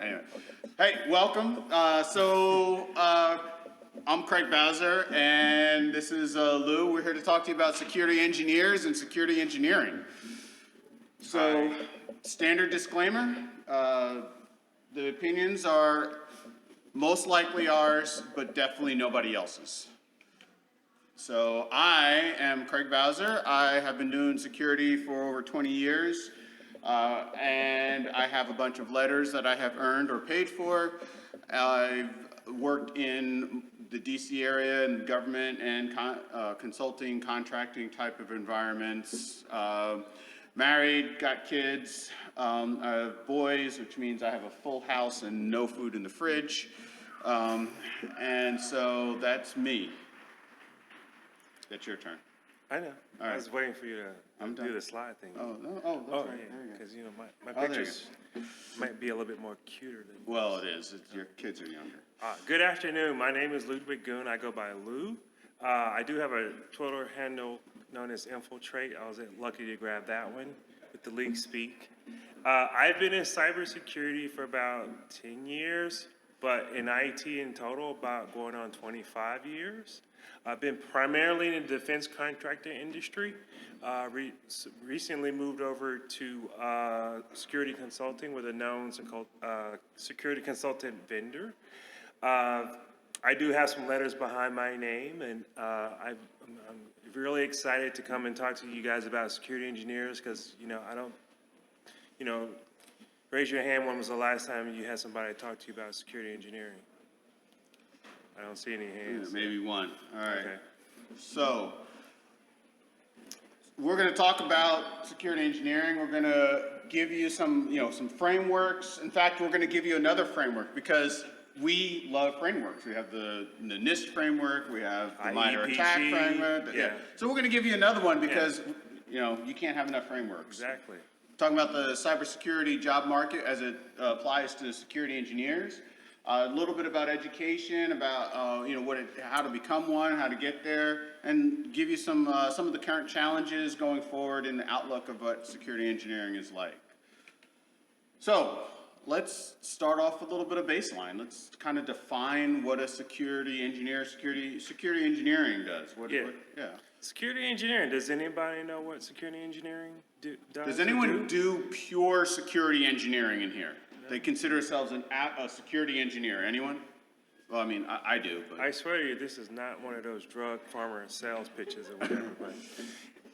Anyway. Hey, welcome. I'm Craig Bowser, and this is Lou. We're here to talk to you about security engineers and security engineering. So, standard disclaimer, the opinions are most likely ours, but definitely nobody else's. So I am Craig Bowser. I have been doing security for over 20 years, and I have a bunch of letters that I have earned or paid for. I've worked in the DC area in government and consulting, contracting type of environments. Married, got kids, I have boys, which means I have a full house and no food in the fridge. And so that's me. It's your turn. I know. All right. I was waiting for you to do the slide thing. Oh, no? Oh, that's right. Yeah, because my pictures might be a little bit more cuter than yours. Well, it is. Your kids are younger. Good afternoon. My name is Ludwig Goon. I go by Lou. I do have a Twitter handle known as Infiltrate. I was lucky to grab that one with the league speak. I've been in cybersecurity for about 10 years, but in IT in total, about going on 25 years. I've been primarily in the defense contractor industry. Recently moved over to security consulting with a known security consultant vendor. I do have some letters behind my name, and I'm really excited to come and talk to you guys about security engineers because, I don't, raise your hand when was the last time you had somebody talk to you about security engineering? I don't see any hands. Maybe one. All right. Okay. So, we're going to talk about security engineering. We're going to give you some frameworks. In fact, we're going to give you another framework because we love frameworks. We have the NIST framework. We have the minor attack framework. Yeah. So we're going to give you another one because you can't have enough frameworks. Exactly. Talking about the cybersecurity job market as it applies to security engineers. A little bit about education, about how to become one, how to get there, and give you some of the current challenges going forward in the outlook of what security engineering is like. So let's start off with a little bit of baseline. Let's kind of define what a security engineering does. Security engineering. Does anybody know what security engineering does? Does anyone do pure security engineering in here? They consider themselves a security engineer. Anyone? Well, I mean, I do. But I swear to you, this is not one of those drug farmer sales pitches or whatever. But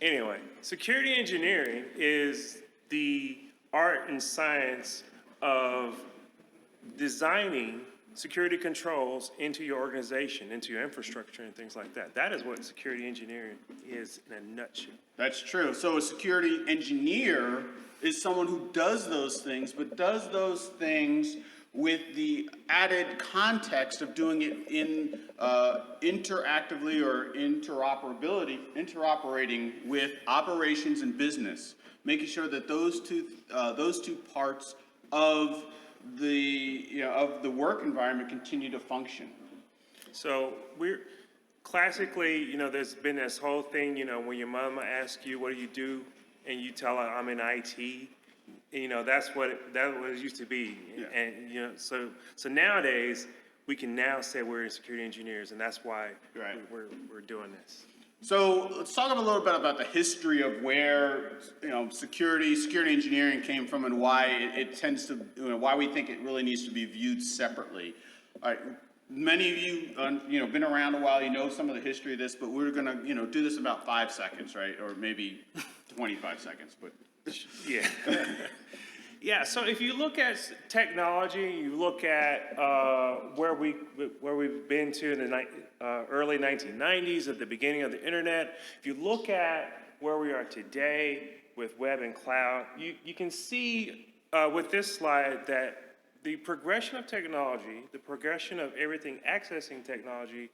anyway, security engineering is the art and science of designing security controls into your organization, into your infrastructure and things like that. That is what security engineering is in a nutshell. That's true. So a security engineer is someone who does those things, but does those things with the added context of doing it in interactively or interoperating with operations and business, making sure that those two parts of the work environment continue to function. So we're classically, there's been this whole thing, when your mama asks you, what do you do? And you tell her, I'm in IT. That's what it used to be. Yeah. And, so nowadays, we can now say we're security engineers, and that's why we're doing this. So let's talk a little bit about the history of where security engineering came from and why it tends to why we think it really needs to be viewed separately. All right, many of you been around a while, you know some of the history of this, but we're gonna do this in about 5 seconds, right, or maybe 25 seconds, but yeah. Yeah, so if you look at technology, you look at where we've been to in the early 1990s, at the beginning of the internet. If you look at where we are today with web and cloud, you can see with this slide that the progression of technology, the progression of everything accessing technology,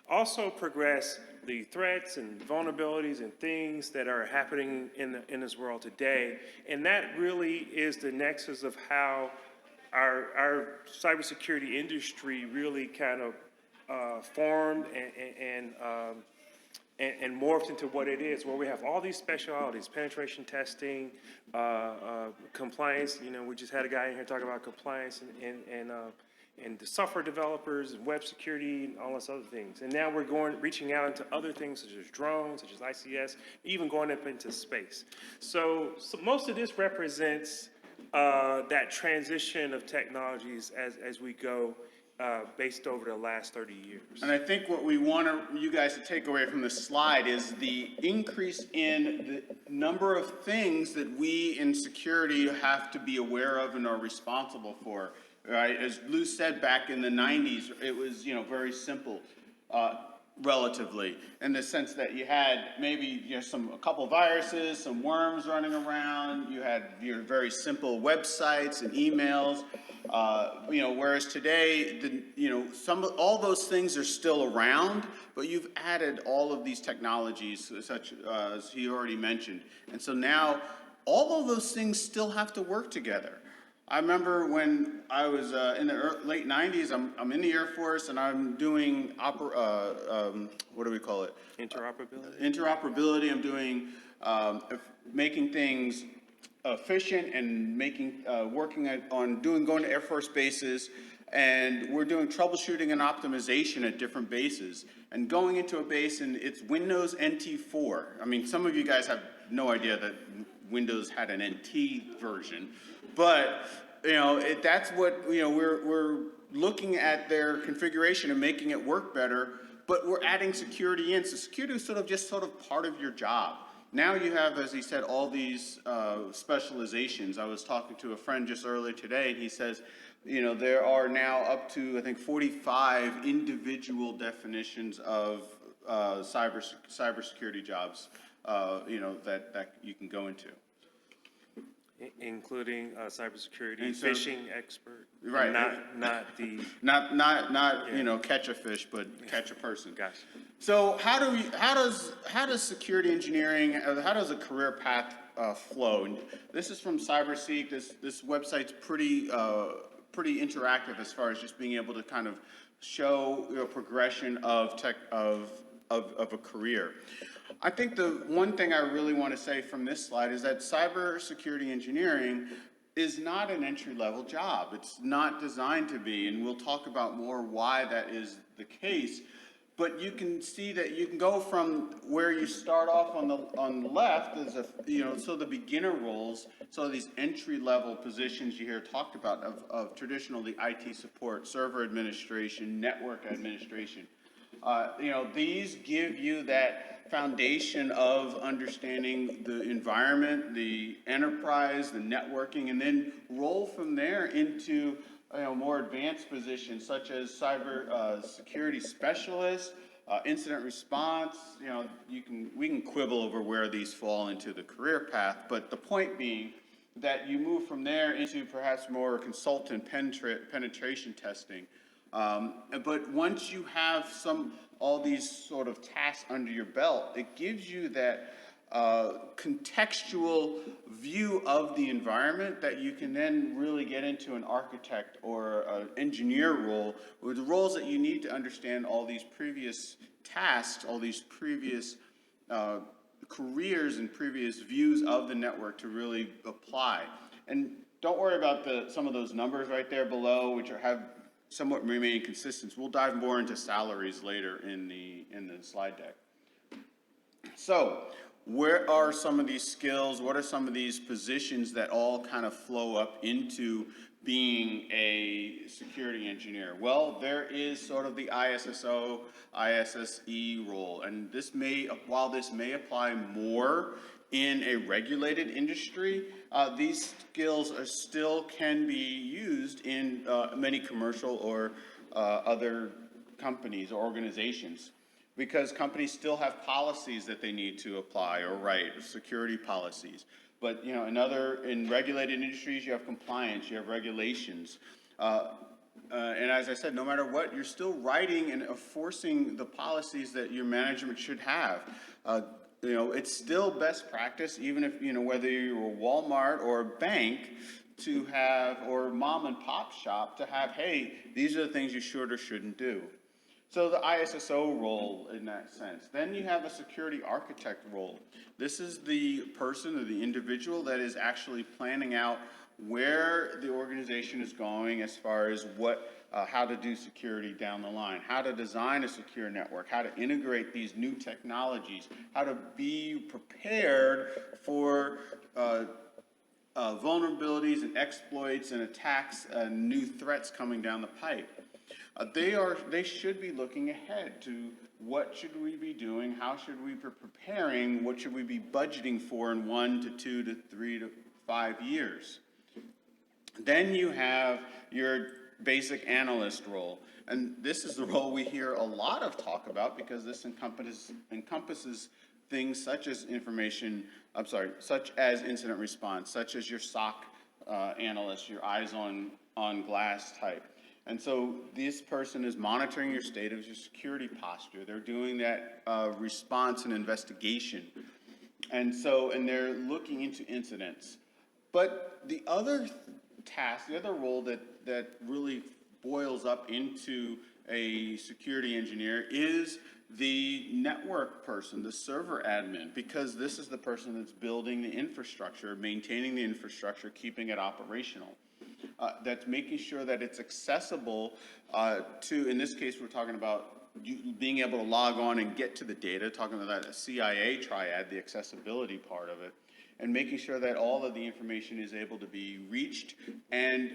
also progress the threats and vulnerabilities and things that are happening in this world today. And that really is the nexus of how our cybersecurity industry really kind of formed and and morphed into what it is, where we have all these specialties: penetration testing, compliance. You know, we just had a guy in here talking about compliance and the software developers and web security and all those other things. And now we're reaching out into other things such as drones, such as ICS, even going up into space. So most of this represents that transition of technologies as we go based over the last 30 years. And I think what we want you guys to take away from this slide is the increase in the number of things that we in security have to be aware of and are responsible for. Right, as Lou said, back in the 90s, it was, you know, very simple, relatively, in the sense that you had maybe, you know, a couple viruses, some worms running around. You had your very simple websites and emails. You know, whereas today, you know, all those things are still around, but you've added all of these technologies, such as he already mentioned, and so now all of those things still have to work together. I remember when I was in the late 90s, I'm in the Air Force and I'm doing, what do we call it? Interoperability? Interoperability. I'm doing, making things efficient and working on going to Air Force bases. And we're doing troubleshooting and optimization at different bases. And going into a base and it's Windows NT4. I mean, some of you guys have no idea that Windows had an NT version. But, you know, that's what, you know, we're looking at their configuration and making it work better, but we're adding security in. So security is sort of part of your job. Now you have, as he said, all these specializations. I was talking to a friend just earlier today, and he says, you know, there are now up to, I think, 45 individual definitions of cybersecurity jobs, you know, that you can go into. Including cybersecurity, and so, phishing expert, right? Not the not you know, catch a fish, but catch a person. Gotcha. So how does security engineering, how does a career path flow? And this is from CyberSeek. This website's pretty interactive as far as just being able to kind of show, you know, progression of a career. I think the one thing I really want to say from this slide is that cybersecurity engineering is not an entry-level job. It's not designed to be, and we'll talk about more why that is the case. But you can see that you can go from where you start off on the left as so the beginner roles, so these entry-level positions you hear talked about of traditionally IT support, server administration, network administration. You know, these give you that foundation of understanding the environment, the enterprise, the networking, and then roll from there into, you know, more advanced positions such as cyber security specialist, incident response. You know, we can quibble over where these fall into the career path, but the point being that you move from there into perhaps more consultant penetration testing. But once you have all these sort of tasks under your belt, it gives you that contextual view of the environment that you can then really get into an architect or an engineer role, with the roles that you need to understand all these previous tasks, all these previous careers and previous views of the network to really apply. And don't worry about some of those numbers right there below, which have somewhat remaining consistent. We'll dive more into salaries later in the slide deck. So, where are some of these skills? What are some of these positions that all kind of flow up into being a security engineer? Well, there is sort of the ISSO, ISSE role, and while this may apply more in a regulated industry, these skills still can be used in many commercial or other companies or organizations, because companies still have policies that they need to apply or write, security policies. But, you know, in regulated industries, you have compliance, you have regulations. And as I said, no matter what, you're still writing and enforcing the policies that your management should have. You know, it's still best practice, even if, you know, whether you're a Walmart or a bank, to have, or mom and pop shop, to have, hey, these are the things you should or shouldn't do. So the ISSO role in that sense. Then you have a security architect role. This is the person or the individual that is actually planning out where the organization is going as far as how to do security down the line, how to design a secure network, how to integrate these new technologies, how to be prepared for vulnerabilities and exploits and attacks and new threats coming down the pipe. They should be looking ahead to what should we be doing, how should we be preparing, what should we be budgeting for in 1 to 2 to 3 to 5 years. Then you have your basic analyst role. And this is the role we hear a lot of talk about because this encompasses things such as such as incident response, such as your SOC analyst, your eyes on glass type. And so this person is monitoring your state of your security posture. They're doing that response and investigation. And they're looking into incidents. But the other task, the other role that really boils up into a security engineer is the network person, the server admin, because this is the person that's building the infrastructure, maintaining the infrastructure, keeping it operational. That's making sure that it's accessible to, in this case, we're talking about being able to log on and get to the data, talking about that CIA triad, the accessibility part of it, and making sure that all of the information is able to be reached and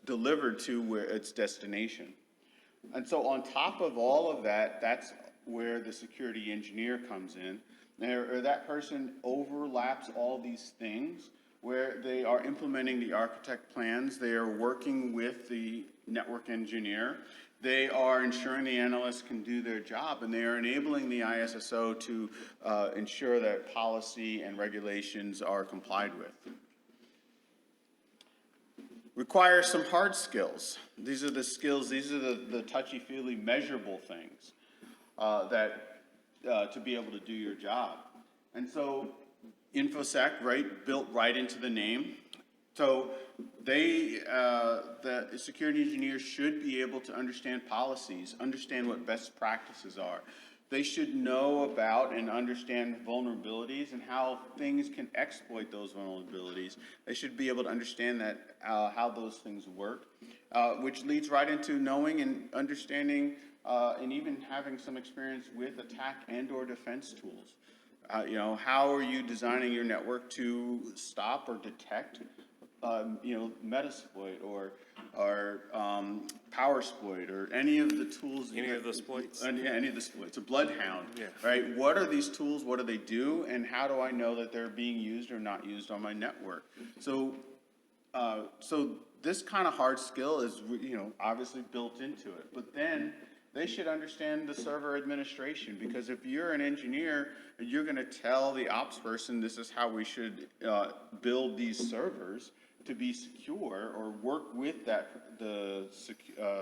delivered to where its destination. And so on top of all of that, that's where the security engineer comes in. That person overlaps all these things where they are implementing the architect plans, they are working with the network engineer, they are ensuring the analysts can do their job, and they are enabling the ISSO to ensure that policy and regulations are complied with. Requires some hard skills. These are the skills, these are the touchy-feely measurable things to be able to do your job. And so InfoSec, right, built right into the name. So the security engineers should be able to understand policies, understand what best practices are. They should know about and understand vulnerabilities and how things can exploit those vulnerabilities. They should be able to understand that how those things work, which leads right into knowing and understanding and even having some experience with attack and or defense tools. How are you designing your network to stop or detect, Metasploit or PowerSploit or any of the tools. Any of the exploits? Any of the exploits. A Bloodhound, yeah. Right? What are these tools? What do they do? And how do I know that they're being used or not used on my network? So this kind of hard skill is, obviously built into it. But then they should understand the server administration, because if you're an engineer and you're going to tell the ops person this is how we should build these servers to be secure, or work with the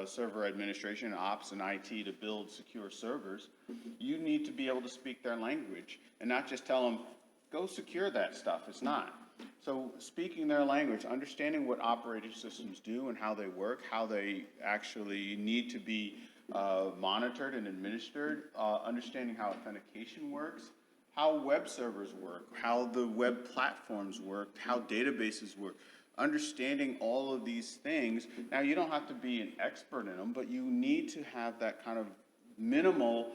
server administration, ops, and IT to build secure servers, you need to be able to speak their language and not just tell them, go secure that stuff. It's not. So speaking their language, understanding what operating systems do and how they work, how they actually need to be monitored and administered, understanding how authentication works, how web servers work, how the web platforms work, how databases work, understanding all of these things. Now, you don't have to be an expert in them, but you need to have that kind of minimal,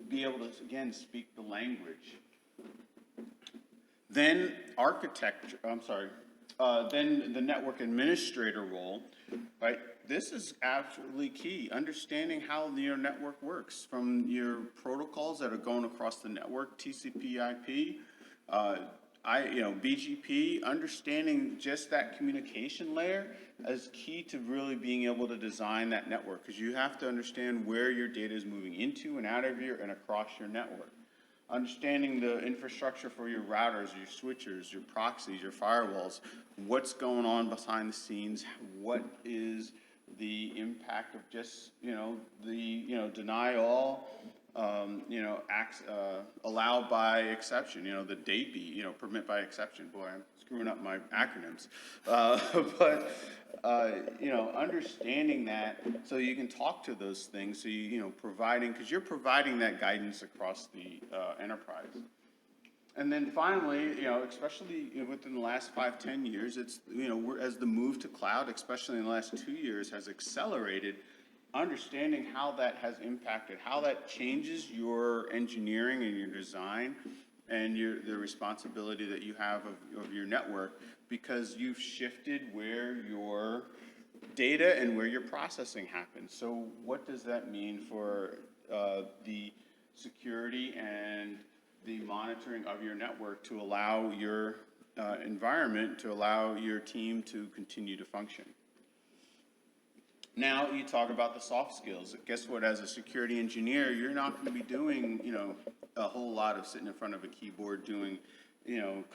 be able to, again, speak the language. Then then the network administrator role, right? This is absolutely key. Understanding how your network works, from your protocols that are going across the network, TCP/IP, BGP, understanding just that communication layer is key to really being able to design that network, because you have to understand where your data is moving into and out of and across your network. Understanding the infrastructure for your routers, your switchers, your proxies, your firewalls, what's going on behind the scenes, what is the impact of just, deny all, acts, allow by exception, the date be, permit by exception. Boy, I'm screwing up my acronyms. Understanding that so you can talk to those things, so providing, because you're providing that guidance across the enterprise. And then finally, especially within the last 5-10 years, it's, as the move to cloud, especially in the last 2 years, has accelerated, understanding how that has impacted, how that changes your engineering and your design and the responsibility that you have of your network, because you've shifted where your data and where your processing happens. So what does that mean for the security and the monitoring of your network to allow your environment, to allow your team to continue to function? Now you talk about the soft skills. Guess what? As a security engineer, you're not going to be doing, a whole lot of sitting in front of a keyboard doing,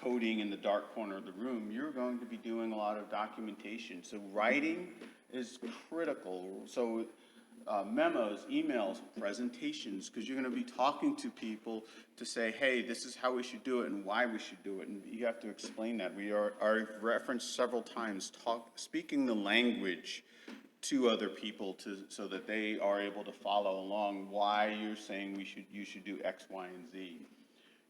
coding in the dark corner of the room. You're going to be doing a lot of documentation. So writing is critical. So memos, emails, presentations, because you're going to be talking to people to say, hey, this is how we should do it and why we should do it. And you have to explain that. We are referenced several times, speaking the language to other people so that they are able to follow along why you're saying you should do X, Y, and Z.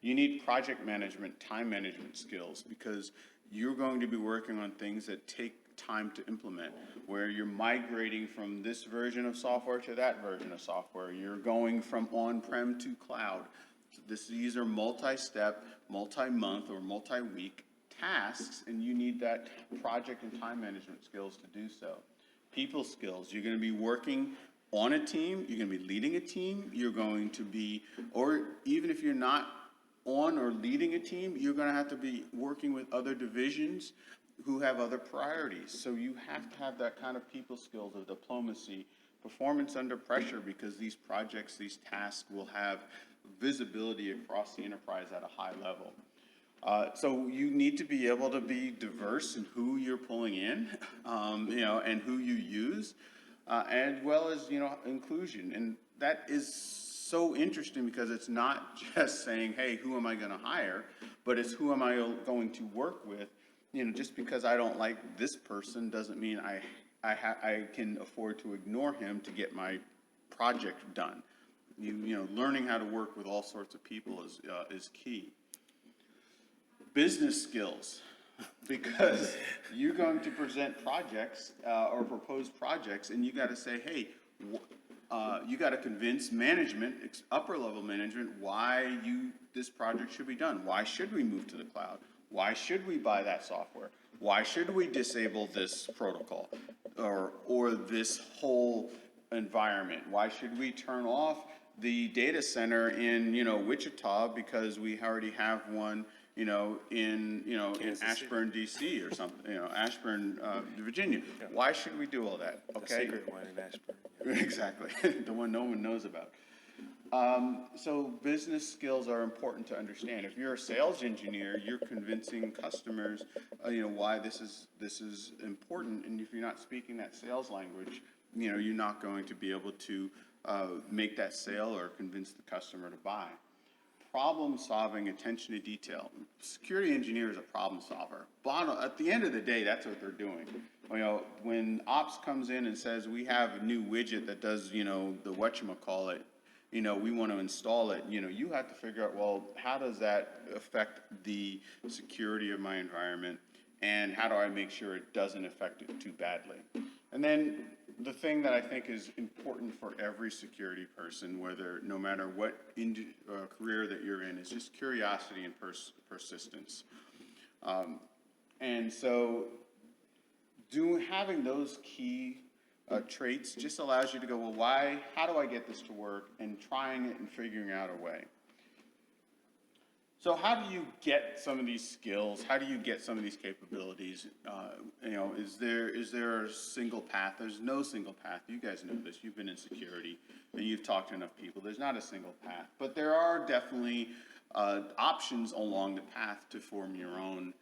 You need project management, time management skills, because you're going to be working on things that take time to implement, where you're migrating from this version of software to that version of software. You're going from on-prem to cloud. These are multi-step, multi-month, or multi-week tasks, and you need that project and time management skills to do so. People skills, you're going to be working on a team, you're going to be leading a team, you're going to be, or even if you're not on or leading a team, you're going to have to be working with other divisions who have other priorities. So you have to have that kind of people skills of diplomacy, performance under pressure, because these projects, these tasks will have visibility across the enterprise at a high level. So you need to be able to be diverse in who you're pulling in, and who you use, as well as, inclusion. And that is so interesting, because it's not just saying, hey, who am I going to hire, but it's who am I going to work with. Just because I don't like this person doesn't mean I can afford to ignore him to get my project done. Learning how to work with all sorts of people is key. Business skills, because you're going to present projects or propose projects, and you got to say, hey, you got to convince management, upper level management, why this project should be done. Why should we move to the cloud? Why should we buy that software? Why should we disable this protocol or this whole environment? Why should we turn off the data center in Wichita because we already have one in Ashburn, DC or something, Ashburn, Virginia. Yeah. Why should we do all that? Okay. The secret one in Ashburn. Yeah. Exactly. The one no one knows about. So business skills are important to understand. If you're a sales engineer, you're convincing customers, why this is important. And if you're not speaking that sales language, you're not going to be able to make that sale or convince the customer to buy. Problem solving, attention to detail. Security engineer is a problem solver. At the end of the day, that's what they're doing. When ops comes in and says we have a new widget that does, the whatchamacallit, we want to install it, you have to figure out, well, how does that affect the security of my environment, and how do I make sure it doesn't affect it too badly? And then the thing that I think is important for every security person, no matter what career that you're in, is just curiosity and persistence. And so having those key traits just allows you to go, well, how do I get this to work, and trying it and figuring out a way. So how do you get some of these skills? How do you get some of these capabilities? Is there a single path? There's no single path. You guys know this. You've been in security, and you've talked to enough people. There's not a single path, but there are definitely options along the path to form your own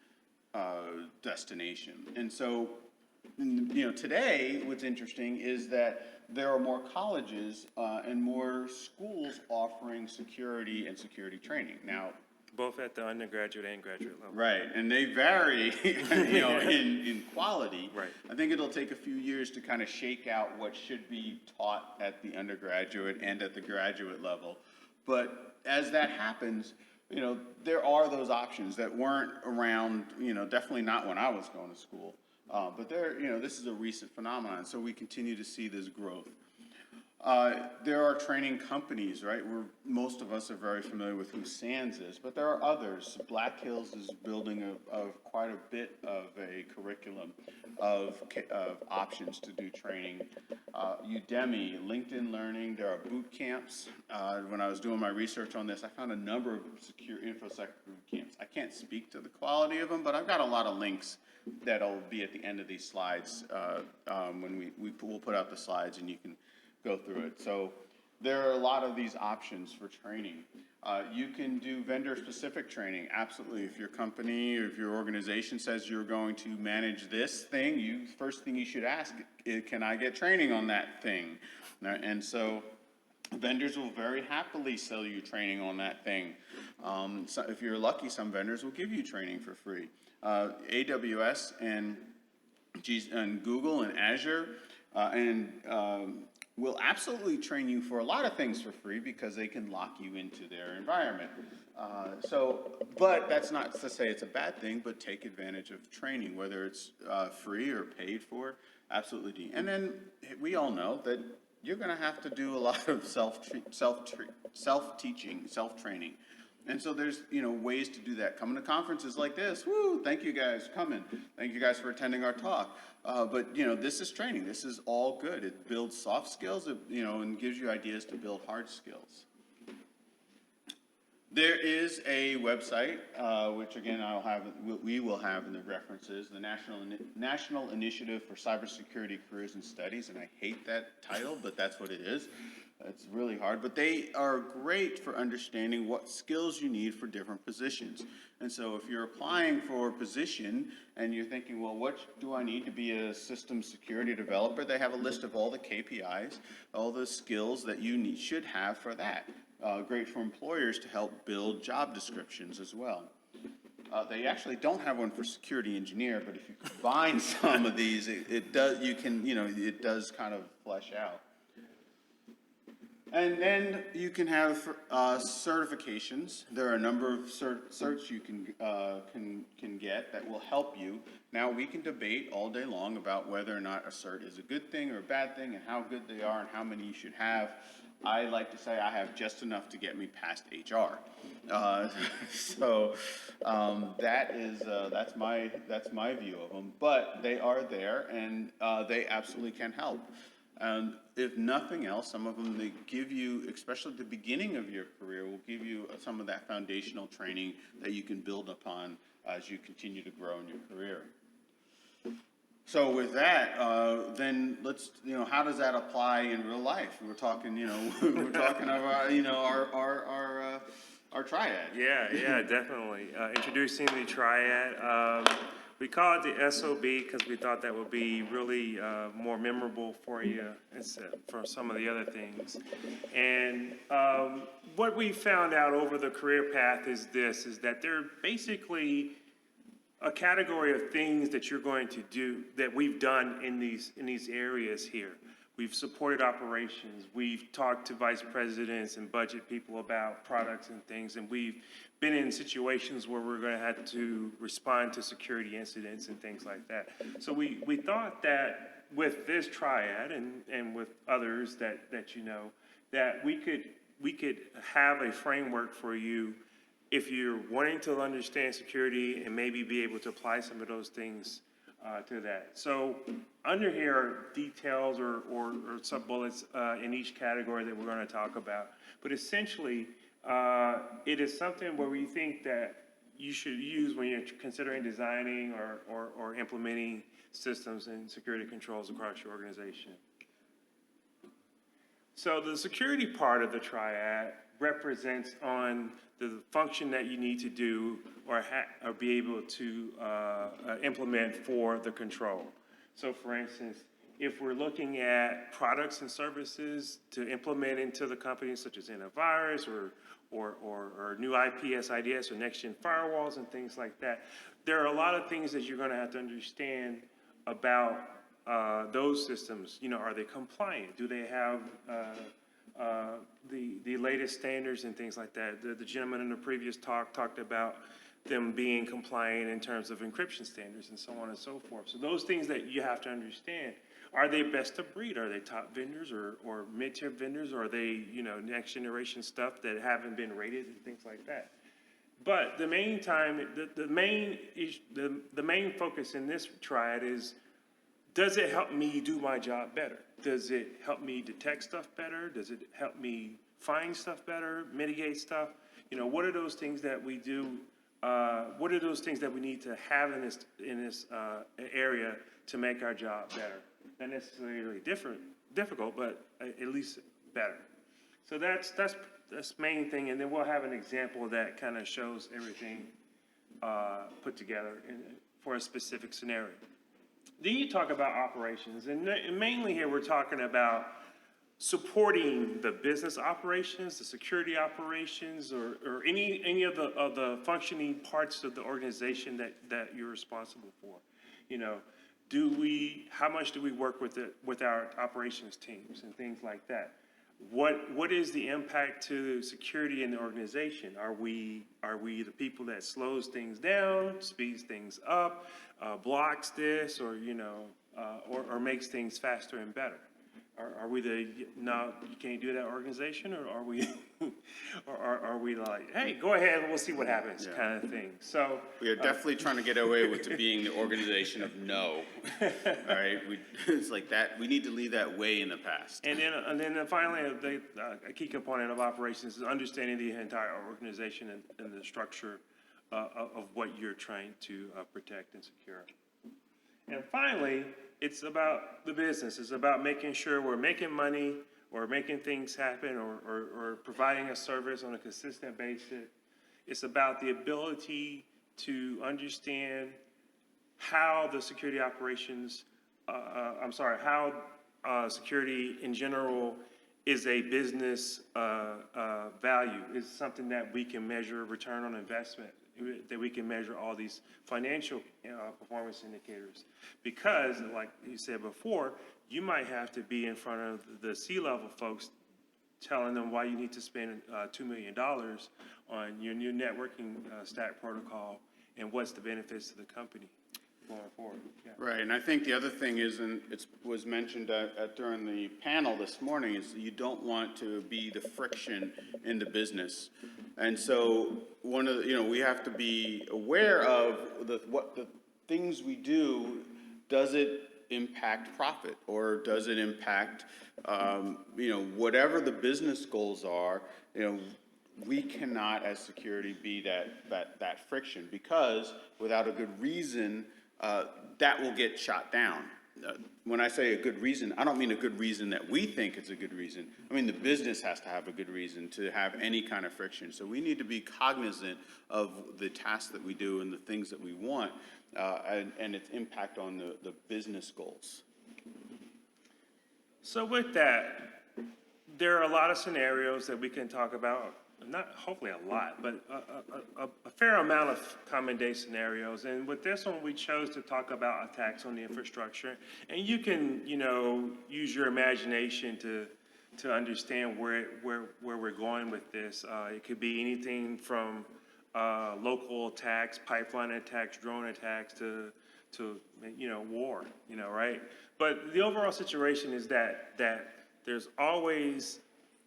destination. And so, today, what's interesting is that there are more colleges and more schools offering offering security and security training. Now, Both at the undergraduate and graduate level. right, and they vary, you know, in quality. Right. I think it'll take a few years to kind of shake out what should be taught at the undergraduate and at the graduate level. But as that happens, you know, there are those options that weren't around, you know, definitely not when I was going to school. But you know, this is a recent phenomenon, so we continue to see this growth. There are training companies, right? Most of us are very familiar with who SANS is, but there are others. Black Hills is building quite a bit of a curriculum of options to do training. Udemy, LinkedIn Learning, there are boot camps. When I was doing my research on this, I found a number of secure InfoSec boot camps. I can't speak to the quality of them, but I've got a lot of links that'll be at the end of these slides when we'll put out the slides and you can go through it. So there are a lot of these options for training. You can do vendor-specific training, absolutely. If your company or if your organization says you're going to manage this thing, first thing you should ask is, can I get training on that thing? And so vendors will very happily sell you training on that thing. So if you're lucky, some vendors will give you training for free. AWS and Google and Azure will absolutely train you for a lot of things for free because they can lock you into their environment. But that's not to say it's a bad thing, but take advantage of training, whether it's free or paid for, absolutely do. And then we all know that you're gonna have to do a lot of self-teaching, self-training. And so there's, you know, ways to do that. Coming to conferences like this, woo, thank you guys for coming. Thank you guys for attending our talk. But, you know, this is training. This is all good. It builds soft skills, you know, and gives you ideas to build hard skills. There is a website, which again we will have in the references, the National Initiative for Cybersecurity Careers and Studies, and I hate that title, but that's what it is. It's really hard, but they are great for understanding what skills you need for different positions. And so if you're applying for a position and you're thinking, well, what do I need to be a system security developer? They have a list of all the KPIs, all the skills that you should have for that. Great for employers to help build job descriptions as well. They actually don't have one for security engineer, but if you combine some of these, it does kind of flesh out. And then you can have certifications. There are a number of certs you can get that will help you. Now, we can debate all day long about whether or not a cert is a good thing or a bad thing and how good they are and how many you should have. I like to say I have just enough to get me past HR. That's my view of them. But they are there, and they absolutely can help. And if nothing else, some of them, they give you, especially at the beginning of your career, will give you some of that foundational training that you can build upon as you continue to grow in your career. So with that, then let's, how does that apply in real life? We're talking, we're talking about, our triad. Yeah, definitely. Introducing the triad. We call it the SOB because we thought that would be really more memorable for you for some of the other things. And what we found out over the career path is that they're basically a category of things that you're going to do that we've done in these areas here. We've supported operations. We've talked to vice presidents and budget people about products and things, and we've been in situations where we're going to have to respond to security incidents and things like that. So we thought that with this triad and with others that that we could have a framework for you if you're wanting to understand security and maybe be able to apply some of those things to that. So under here are details or sub-bullets in each category that we're going to talk about. But essentially, it is something where we think that you should use when you're considering designing or implementing systems and security controls across your organization. So the security part of the triad represents on the function that you need to do or be able to implement for the control. So for instance, if we're looking at products and services to implement into the company, such as antivirus or new IPS, IDS, or next-gen firewalls and things like that, there are a lot of things that you're going to have to understand about those systems. You know, are they compliant? Do they have the latest standards and things like that? The gentleman in the previous talk talked about them being compliant in terms of encryption standards and so on and so forth. So those things that you have to understand. Are they best of breed? Are they top vendors or mid-tier vendors? Or are they, you know, next generation stuff that haven't been rated and things like that? But the main focus in this triad is, does it help me do my job better? Does it help me detect stuff better? Does it help me find stuff better, mitigate stuff? You know, what are those things that we do? What are those things that we need to have in this area to make our job better? Not necessarily difficult, but at least better. So that's main thing, and then we'll have an example that kind of shows everything put together for a specific scenario. Then you talk about operations, and mainly here we're talking about supporting the business operations, the security operations, or any of the functioning parts of the organization that you're responsible for. You know, how much do we work with our operations teams and things like that? What is the impact to security in the organization? Are we the people that slows things down, speeds things up, blocks this, or you know, or makes things faster and better? Are we no, you can't do that organization, or are we, or are we like, hey, go ahead and we'll see what happens, kind of thing? So we are definitely trying to get away with being the organization of no. All right, it's like that. We need to leave that way in the past. And then finally, a key component of operations is understanding the entire organization and the structure of what you're trying to protect and secure. And finally, it's about the business. It's about making sure we're making money or making things happen or providing a service on a consistent basis. It's about the ability to understand how the security operations, how security in general is a business value. It's something that we can measure return on investment, that we can measure all these financial performance indicators. Because, like you said before, you might have to be in front of the C-level folks telling them why you need to spend $2 million on your new networking stack protocol and what's the benefits to the company going forward. Yeah. Right, and I think the other thing is, and it was mentioned during the panel this morning, is you don't want to be the friction in the business. And so we have to be aware of what the things we do. Does it impact profit, or does it impact, whatever the business goals are? We cannot, as security, be that friction, because without a good reason, that will get shot down. When I say a good reason, I don't mean a good reason that we think it's a good reason. I mean the business has to have a good reason to have any kind of friction. So we need to be cognizant of the tasks that we do and the things that we want, and its impact on the business goals. So with that, there are a lot of scenarios that we can talk about. Not hopefully a lot, but a fair amount of common day scenarios. And with this one, we chose to talk about attacks on the infrastructure. And you can, use your imagination to understand where we're going with this. It could be anything from local attacks, pipeline attacks, drone attacks, to war. Right? But the overall situation is that there's always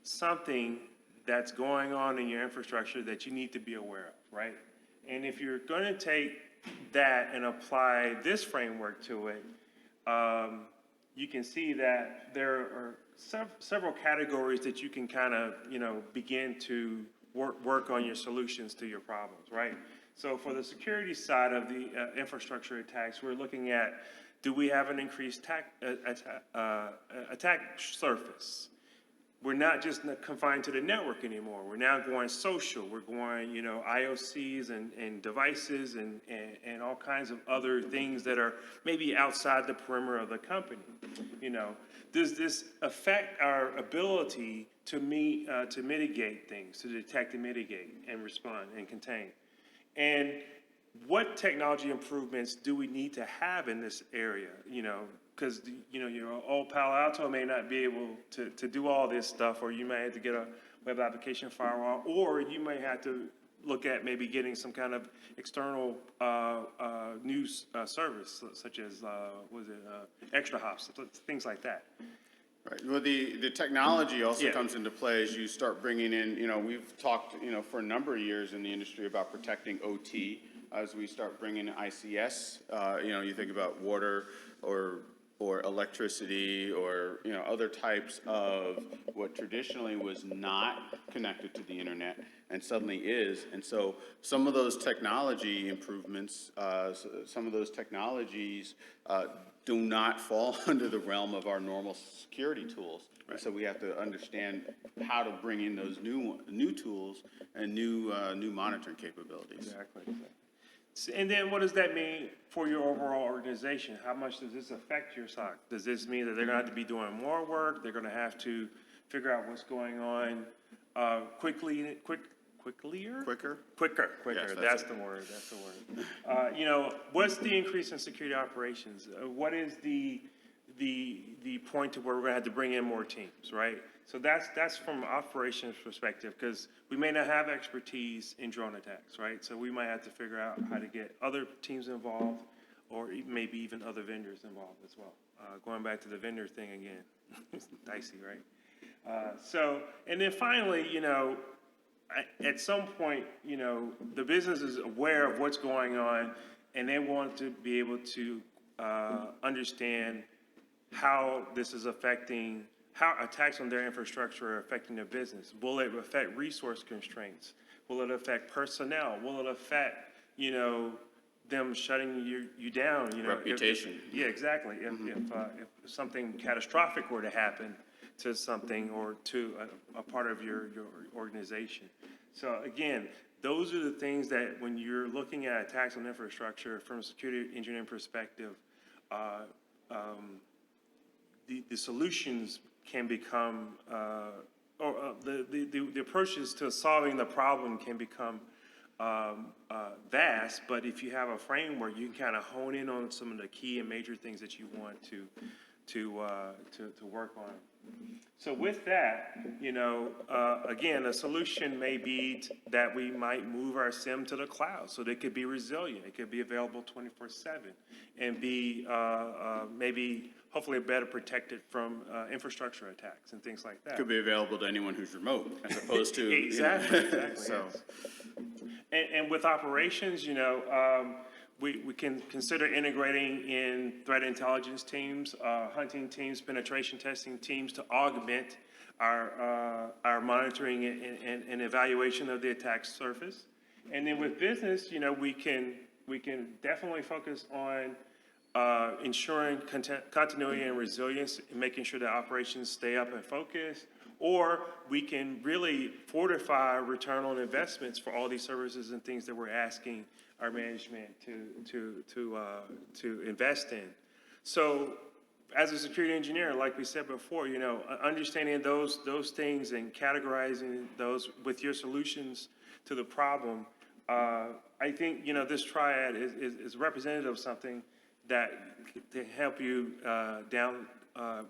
something that's going on in your infrastructure that you need to be aware of, right? And if you're going to take that and apply this framework to it, you can see that there are several categories that you can kind of, begin to work on your solutions to your problems, right? So for the security side of the infrastructure attacks, we're looking at, do we have an increased attack surface? we're not just confined to the network anymore. We're now going social. We're going, you know, IOCs and devices and all kinds of other things that are maybe outside the perimeter of the company. You know, does this affect our ability to mitigate things, to detect and mitigate and respond and contain? And what technology improvements do we need to have in this area? You know, because, you know, your old Palo Alto may not be able to do all this stuff, or you may have to get a web application firewall, or you may have to look at maybe getting some kind of external news service, such as, extra hops, things like that. Right. Well, the technology also Yeah. comes into play as you start bringing in, you know, we've talked, you know, for a number of years in the industry about protecting OT. As we start bringing in ICS, you know, you think about water or electricity or, you know, other types of what traditionally was not connected to the internet and suddenly is. And so some of those technology improvements, some of those technologies do not fall under the realm of our normal security tools. Right. So we have to understand how to bring in those new tools and new monitoring capabilities. Exactly. And then what does that mean for your overall organization? How much does this affect your SOC? Does this mean that they're going to have to be doing more work? They're going to have to figure out what's going on quicker? Yes, That's the word. You know, what's the increase in security operations? What is the point to where we're going to have to bring in more teams, right? So that's from an operations perspective, because we may not have expertise in drone attacks, right? So we might have to figure out how to get other teams involved, or maybe even other vendors involved as well. Going back to the vendor thing again, it's dicey, right? And then finally, you know, at some point, you know, the business is aware of what's going on, and they want to be able to understand how this is affecting, how attacks on their infrastructure are affecting their business. Will it affect resource constraints? Will it affect personnel? Will it affect, you know, them shutting you down? You know, Reputation. Yeah, exactly. If something catastrophic were to happen to something or to a part of your organization. So again, those are the things that when you're looking at attacks on infrastructure from a security engineering perspective, the solutions can become, the approaches to solving the problem can become vast, but if you have a framework, you can kind of hone in on some of the key and major things that you want to work on. So with that, you know, again, a solution may be that we might move our SIM to the cloud so they could be resilient. It could be available 24/7 and be maybe hopefully better protected from infrastructure attacks and things like that. Could be available to anyone who's remote, as opposed to exactly. You know, Exactly. so. Yes. And with operations, you know, we can consider integrating in threat intelligence teams, hunting teams, penetration testing teams to augment our monitoring and evaluation of the attack surface. And then with business, you know, we can definitely focus on ensuring continuity and resilience and making sure that operations stay up and focused. Or we can really fortify return on investments for all these services and things that we're asking our management to invest in. So as a security engineer, like we said before, you know, understanding those things and categorizing those with your solutions to the problem, I think, you know, this triad is representative of something that can help you down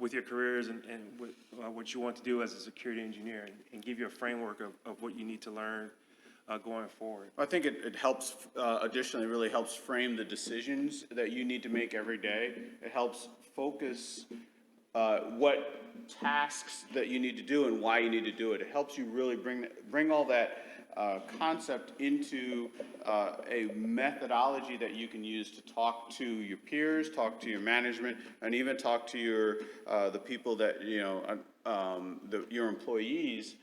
with your careers and with what you want to do as a security engineer, and give you a framework of what you need to learn going forward. I think it helps, additionally, really helps frame the decisions that you need to make every day. It helps focus what tasks that you need to do and why you need to do it. It helps you really bring all that concept into a methodology that you can use to talk to your peers, talk to your management, and even talk to your the people that, you know, your employees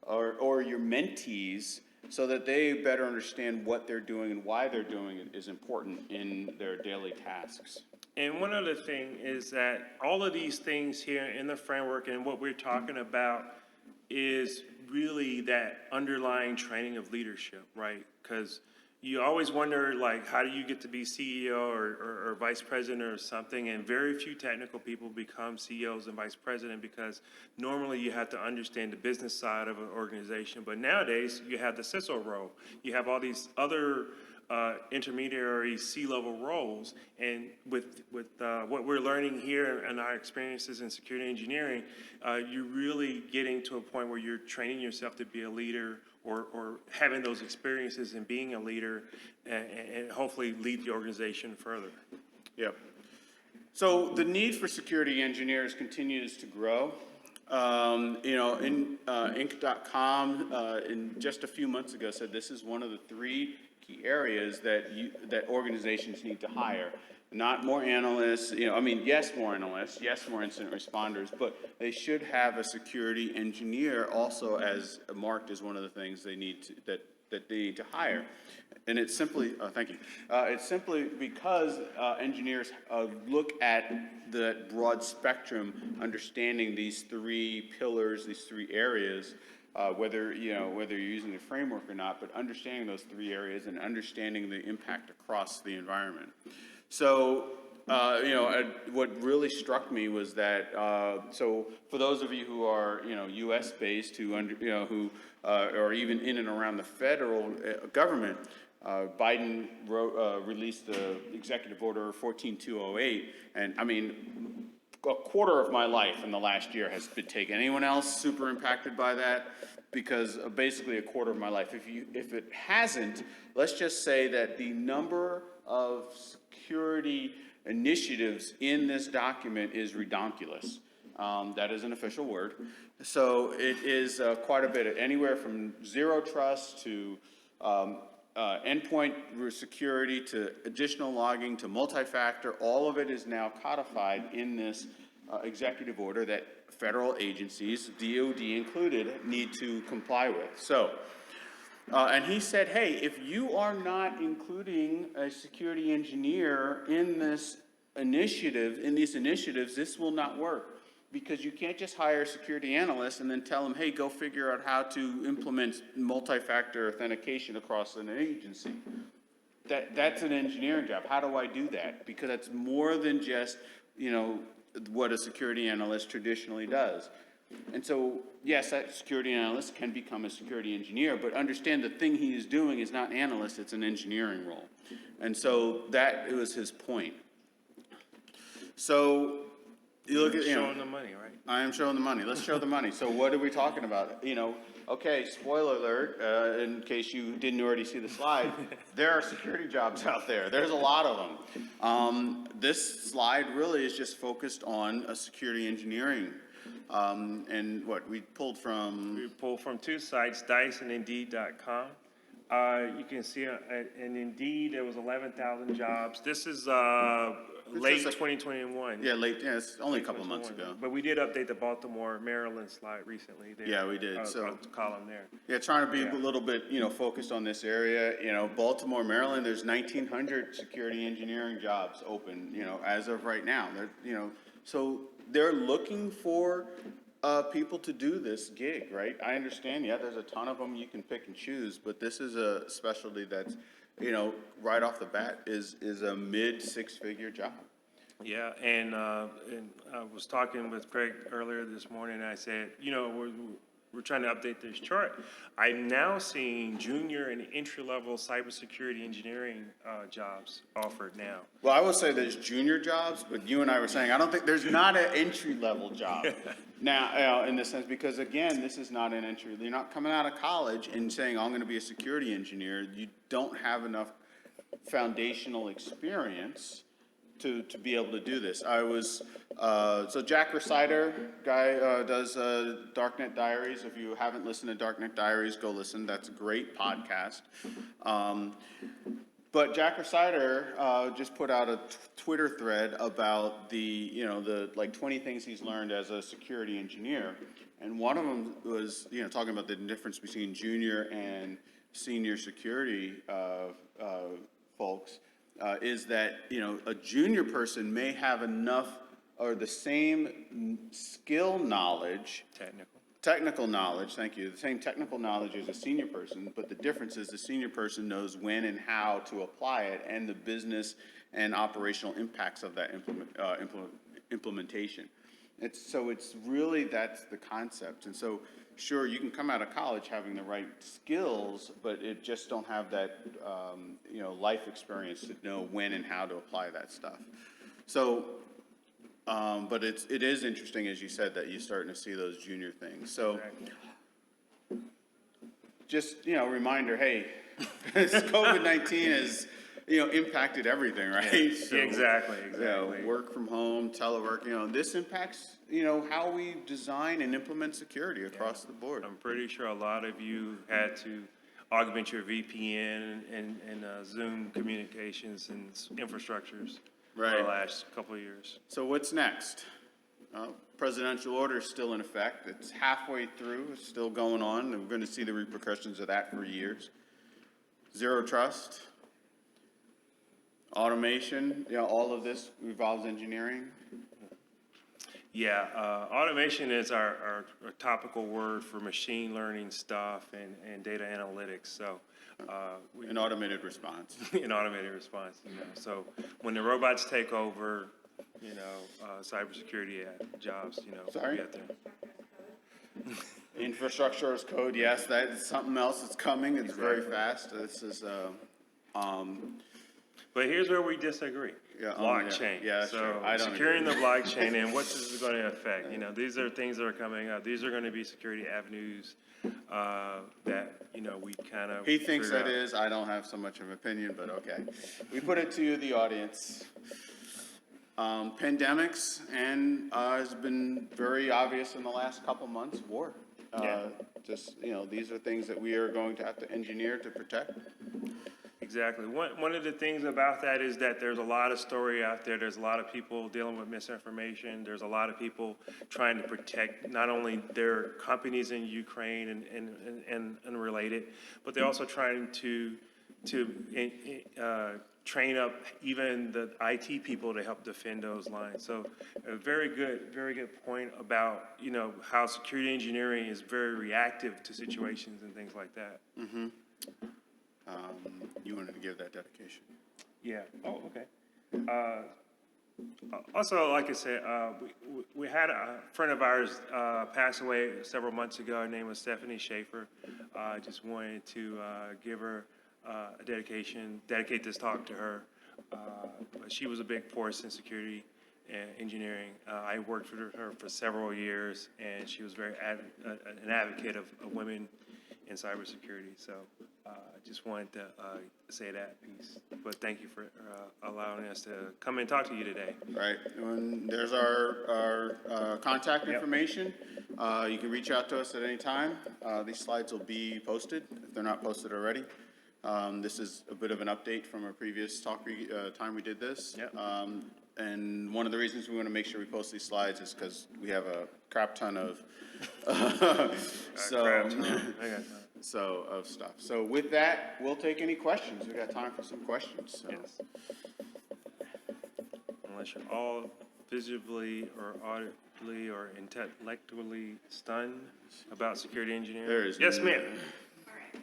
or your mentees, so that they better understand what they're doing and why they're doing it is important in their daily tasks. And one other thing is that all of these things here in the framework and what we're talking about is really that underlying training of leadership, right? Because you always wonder, like, how do you get to be CEO or vice president or something? And very few technical people become CEOs and vice president because normally you have to understand the business side of an organization. But nowadays, you have the CISO role. You have all these other intermediary C-level roles, and with what we're learning here and our experiences in security engineering, you're really getting to a point where you're training yourself to be a leader or having those experiences and being a leader and hopefully lead the organization further. Yep. So the need for security engineers continues to grow. In Inc.com, in just a few months ago, said this is one of the 3 key areas that organizations need to hire. Not more analysts, yes, more analysts, yes, more incident responders, but they should have a security engineer also as marked as one of the things they need to, that they need to hire. And it's simply, thank you. It's simply because engineers look at the broad spectrum, understanding these 3 pillars, these 3 areas, whether you're using the framework or not, but understanding those 3 areas and understanding the impact across the environment. So, what really struck me was that, so for those of you who are, U.S. based, who are even in and around the federal government, Biden released the Executive Order 14208, and I mean, a quarter of my life in the last year has been taken. Anyone else super impacted by that? Because basically a quarter of my life. If it hasn't, let's just say that the number of security initiatives in this document is redonkulous. That is an official word. So it is quite a bit, anywhere from zero trust to endpoint security to additional logging to multi-factor. All of it is now codified in this executive order that federal agencies, DOD included, need to comply with. So, and he said, hey, if you are not including a security engineer in this initiative, in these initiatives, this will not work. Because you can't just hire a security analyst and then tell them, hey, go figure out how to implement multi-factor authentication across an agency. That's an engineering job. How do I do that? Because that's more than just, what a security analyst traditionally does. And so, yes, that security analyst can become a security engineer, but understand the thing he is doing is not analyst, it's an engineering role. And so that was his point. So you look at, showing the money, right? I am showing the money. Let's show the money. So what are we talking about? Okay, spoiler alert, in case you didn't already see the slide, there are security jobs out there. There's a lot of them. This slide really is just focused on a security engineering. And what we pulled from? We pulled from 2 sites, Dice and Indeed.com. You can see in Indeed there was 11,000 jobs. This is late 2021. Yeah, it's only a couple of months ago. But we did update the Baltimore, Maryland slide recently. There, yeah, we did. So column there. Yeah, trying to be a little bit, focused on this area. Baltimore, Maryland, there's 1,900 security engineering jobs open, as of right now. So they're looking for people to do this gig, right? I understand, there's a ton of them you can pick and choose, but this is a specialty that's, right off the bat is a mid 6-figure job. Yeah, and I was talking with Craig earlier this morning, and I said, we're trying to update this chart. I'm now seeing junior and entry-level cybersecurity engineering jobs offered now. Well, I will say there's junior jobs, but you and I were saying, I don't think there's not an entry-level job. Now, in this sense, because again, this is not an entry. You're not coming out of college and saying, I'm going to be a security engineer. You don't have enough foundational experience to be able to do this. I was, so Jack Resider, guy does Darknet Diaries. If you haven't listened to Darknet Diaries, go listen. That's a great podcast. But Jack Resider just put out a Twitter thread about the 20 things he's learned as a security engineer. And one of them was, talking about the difference between junior and senior security folks. Is that, a junior person may have enough or the same skill knowledge, technical knowledge, thank you, the same technical knowledge as a senior person, but the difference is the senior person knows when and how to apply it and the business and operational impacts of that implementation. So it's really, that's the concept. And so, sure, you can come out of college having the right skills, but it just don't have that, life experience to know when and how to apply that stuff. So, but it is interesting, as you said, that you're starting to see those junior things. So, just, reminder, hey, COVID-19 has, impacted everything, right? Yeah, So, exactly. work from home, telework, this impacts, how we design and implement security across the board. I'm pretty sure a lot of you had to augment your VPN and Zoom communications and infrastructures for Right. the last couple of years. So what's next? Presidential order is still in effect. It's halfway through. It's still going on. And we're going to see the repercussions of that for years. Zero trust, automation, all of this revolves engineering. Yeah, automation is our topical word for machine learning stuff and data analytics. So An automated response. an automated response. So when the robots take over, cybersecurity jobs, Sorry? will be out there. Infrastructure as code, yes, that is something else that's coming. It's very fast. This is, But here's where we disagree. Yeah, blockchain. yeah, that's so true. I don't securing agree. the blockchain and what this is going to affect. These are things that are coming up. These are going to be security avenues that we kind of. he thinks that is. I don't have so much of an opinion, but okay. We put it to you, the audience. Pandemics and has been very obvious in the last couple months. War. These are things that we are going to have to engineer to protect. Exactly. One of the things about that is that there's a lot of story out there. There's a lot of people dealing with misinformation. There's a lot of people trying to protect not only their companies in Ukraine and related, but they're also trying to train up even the IT people to help defend those lines. So a very good point about, how security engineering is very reactive to situations and things like that. Mm-hmm. You wanted to give that dedication. Yeah. Oh, okay. Also, like I said, we had a friend of ours pass away several months ago. Her name was Stephanie Schaefer. I just wanted to give her a dedicate this talk to her. She was a big force in security and engineering. I worked with her for several years, and she was very an advocate of women in cybersecurity. So I just wanted to say that piece. But thank you for allowing us to come and talk to you today. Right. And there's our contact information. You can reach out to us at any time. These slides will be posted if they're not posted already. This is a bit of an update from our previous time we did this. Yep. And one of the reasons we want to make sure we post these slides is because we have a crap ton of of stuff. So with that, we'll take any questions. We got time for some questions. So. Yes. Unless you're all visibly or audibly or intellectually stunned about security engineering. There is yes, ma'am. All right.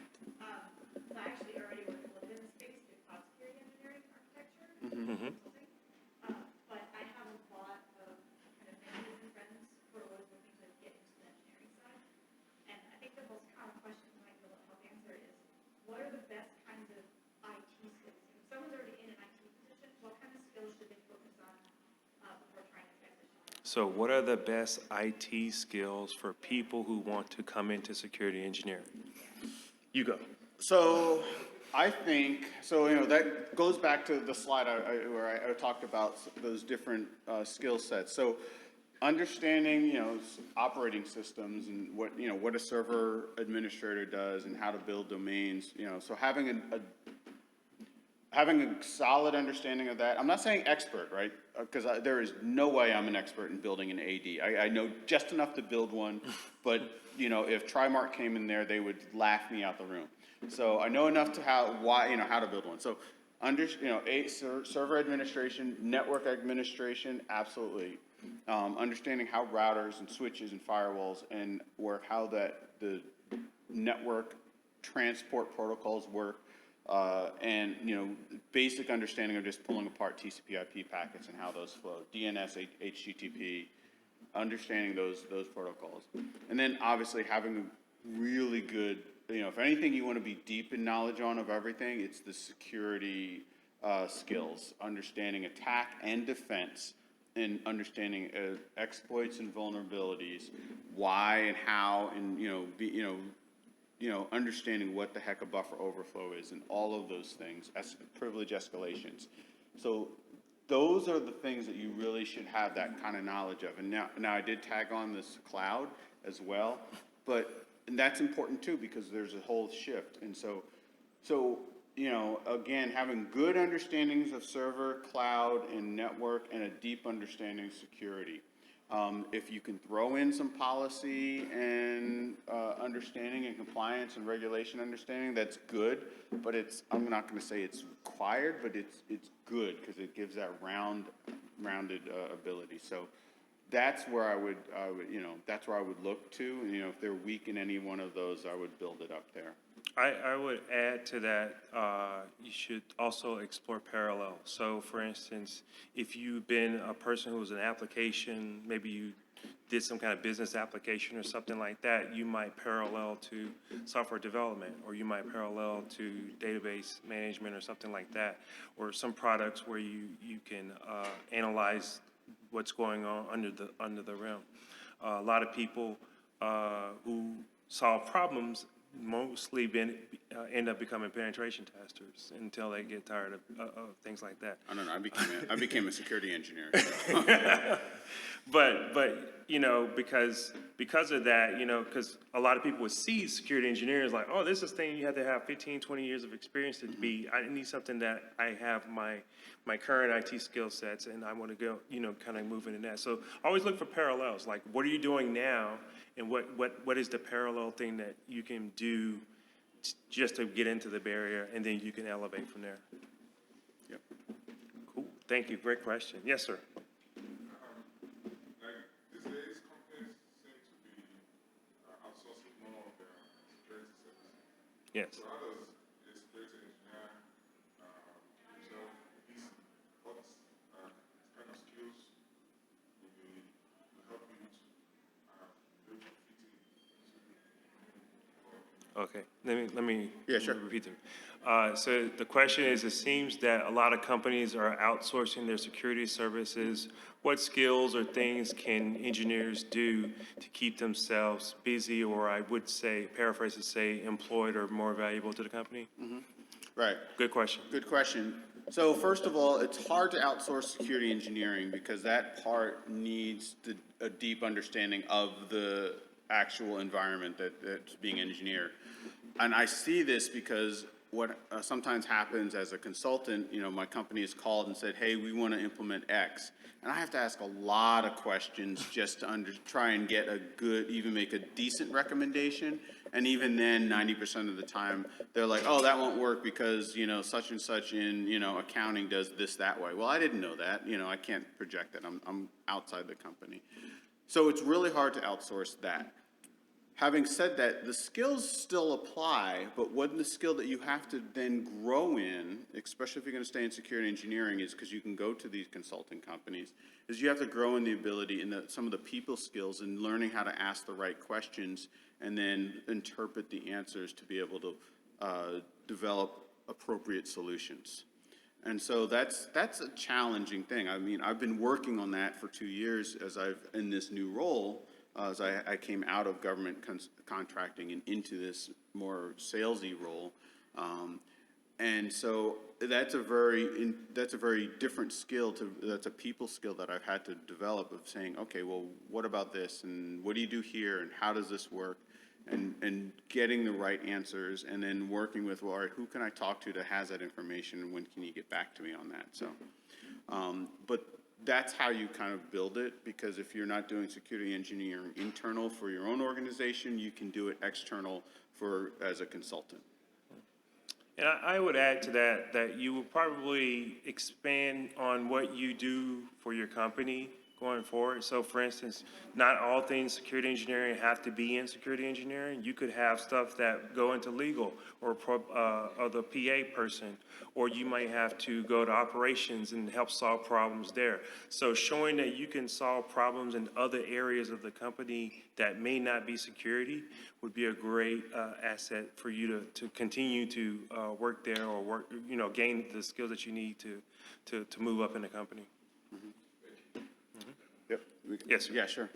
So I actually already work within the space with cloud security engineering architecture. Mm-hmm. But I have a lot of kind of mentors and friends who are always looking to get into the engineering side. And I think the most common question you might be able to help answer is, what are the best kinds of IT skills? If someone's already in an IT position, what kind of skills should they focus on before trying to transition? So what are the best IT skills for people who want to come into security engineering? You go. So I think, that goes back to the slide where I talked about those different skill sets. So understanding, operating systems and what a server administrator does and how to build domains, so having a solid understanding of that. I'm not saying expert, right? Because there is no way I'm an expert in building an AD. I know just enough to build one, but if Trimark came in there, they would laugh me out the room. So I know enough to how to build one. So server administration, network administration, absolutely. Understanding how routers and switches and firewalls and work, how the network transport protocols work, and basic understanding of just pulling apart TCP/IP packets and how those flow, DNS, HTTP, understanding those protocols, and then obviously having a really good, if anything you want to be deep in knowledge on of everything, it's the security skills, understanding attack and defense, and understanding exploits and vulnerabilities, why and how, and understanding what the heck a buffer overflow is, and all of those things, as privilege escalations. So those are the things that you really should have that kind of knowledge of. And now I did tag on this cloud as well, and that's important too, because there's a whole shift. And so again, having good understandings of server, cloud, and network, and a deep understanding of security. If you can throw in some policy and understanding and compliance and regulation understanding, that's good. But I'm not going to say it's required, but it's good because it gives that rounded ability. So that's where I would that's where I would look to. And, if they're weak in any one of those, I would build it up there. I would add to that, you should also explore parallel. So for instance, if you've been a person who was an application, maybe you did some kind of business application or something like that, you might parallel to software development, or you might parallel to database management or something like that, or some products where you can analyze what's going on under the realm. A lot of people who solve problems mostly end up becoming penetration testers until they get tired of things like that. I don't know. I became a security engineer. So. But because of that, because a lot of people would see security engineers like, oh, this is a thing you have to have 15, 20 years of experience to be. I need something that I have my current IT skill sets, and I want to go, kind of move into that. So always look for parallels. Like, what are you doing now, and what is the parallel thing that you can do just to get into the barrier, and then you can elevate from there. Yep. Cool. Thank you. Great question. Yes, sir. These days, companies seem to be outsourcing more of their security services. Yes. So how does a security engineer himself, what kind of skills will help you to be able to fit in? Okay, let me Yeah, sure. repeat them. So the question is, it seems that a lot of companies are outsourcing their security services. What skills or things can engineers do to keep themselves busy, or I would say, paraphrase to say, employed or more valuable to the company? Mm-hmm. Right. Good question. Good question. So first of all, it's hard to outsource security engineering because that part needs a deep understanding of the actual environment that's being engineered. And I see this because what sometimes happens as a consultant, my company is called and said, hey, we want to implement X. And I have to ask a lot of questions just to try and get even make a decent recommendation. And even then, 90% of the time, they're like, oh, that won't work because, such and such in, accounting does this that way. Well, I didn't know that. I can't project that. I'm outside the company. So it's really hard to outsource that. Having said that, the skills still apply, but the skill that you have to then grow in, especially if you're going to stay in security engineering, is because you can go to these consulting companies, is you have to grow in the ability in some of the people skills and learning how to ask the right questions and then interpret the answers to be able to develop appropriate solutions. And so that's a challenging thing. I mean, I've been working on that for 2 years as in this new role, as I came out of government contracting and into this more salesy role. And so that's a very different skill that's a people skill that I've had to develop, of saying, okay, well, what about this? And what do you do here? And how does this work? And getting the right answers, and then working with, well, all right, who can I talk to that has that information, and when can you get back to me on that? So, but that's how you kind of build it, because if you're not doing security engineering internal for your own organization, you can do it external as a consultant. And I would add to that you will probably expand on what you do for your company going forward. So for instance, not all things security engineering have to be in security engineering. You could have stuff that go into legal or the PA person, or you might have to go to operations and help solve problems there. So showing that you can solve problems in other areas of the company that may not be security would be a great asset for you to continue to work there or work, gain the skills that you need to move up in the company. Yep. Yes, sir. Yeah, sure.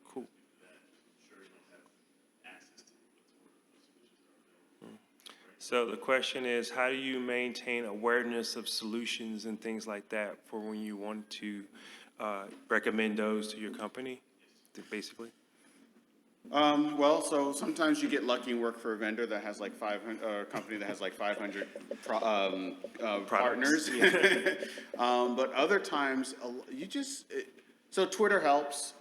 Cool. So the question is, how do you maintain awareness of solutions and things like that for when you want to recommend those to your company, basically? Well, so sometimes you get lucky and work for a vendor that has like 500, or a company that has like 500 partners. But other times, so Twitter helps.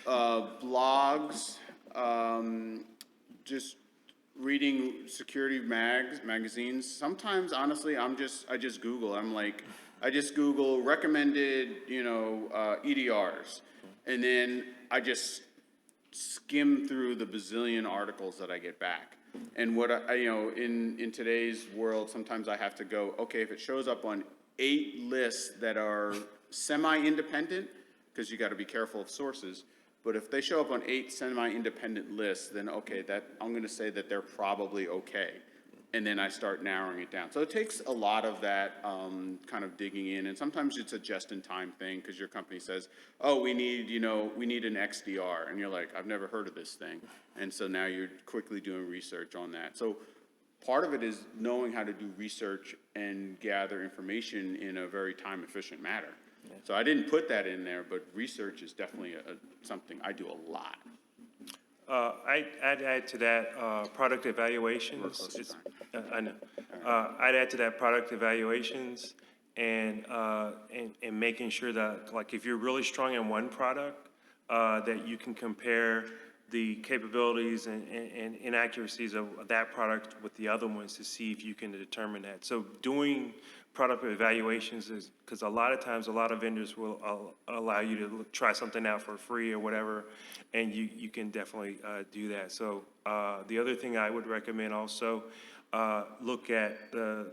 Blogs, just reading security magazines. Sometimes, honestly, I just Google. I just Google recommended, EDRs, and then I just skim through the bazillion articles that I get back. And what in today's world, sometimes I have to go, okay, if it shows up on 8 lists that are semi-independent, because you got to be careful of sources. But if they show up on 8 semi-independent lists, then okay, I'm going to say that they're probably okay. And then I start narrowing it down. So it takes a lot of that kind of digging in, and sometimes it's a just-in-time thing because your company says, "Oh, we need an XDR," and you're like, "I've never heard of this thing," and so now you're quickly doing research on that. So part of it is knowing how to do research and gather information in a very time-efficient manner. So I didn't put that in there, but research is definitely something I do a lot. I'd add to that product evaluations. I know. I'd add to that product evaluations and making sure that, like, if you're really strong in one product, that you can compare the capabilities and inaccuracies of that product with the other ones to see if you can determine that. So doing product evaluations is, because a lot of times a lot of vendors will allow you to try something out for free or whatever, and you can definitely do that. So the other thing I would recommend also, look at the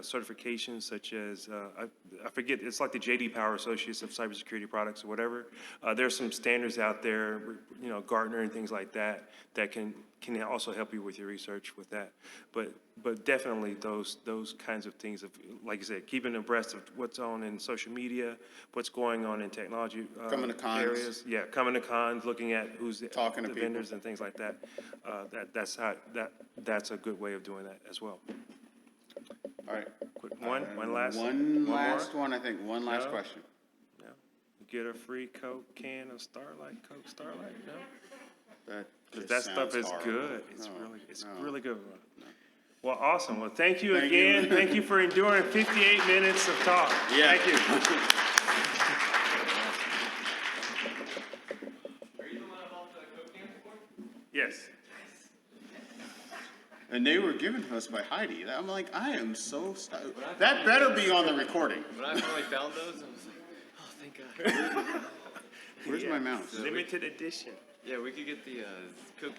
certifications such as, I forget, it's like the J.D. Power Associates of Cybersecurity Products or whatever. There's some standards out there, Gartner and things like that, that can also help you with your research with that. But definitely those kinds of things of, like you said, keeping abreast of what's on in social media, what's going on in technology Coming to cons. areas. Yeah, coming to cons, looking at who's Talking to the people. vendors and things like that. That's a good way of doing that as well. All right. Quick, one last one, I think. One last No? question. No? Get a free Coke can of Starlight, Coke Starlight? No? That Because just that stuff sounds is horrible. good. It's No. really good. Well, awesome. Well, thank you Thank you. again. Thank you for enduring 58 minutes of talk. Yeah. Thank you. Are you the one I bought the Coke can for? Yes. And they were given to us by Heidi. I'm like, I am so stoked. That better be on the recording. When I finally found those, I was like, oh, thank God. Where's my mouse? Limited edition. Yeah, we could get the Coke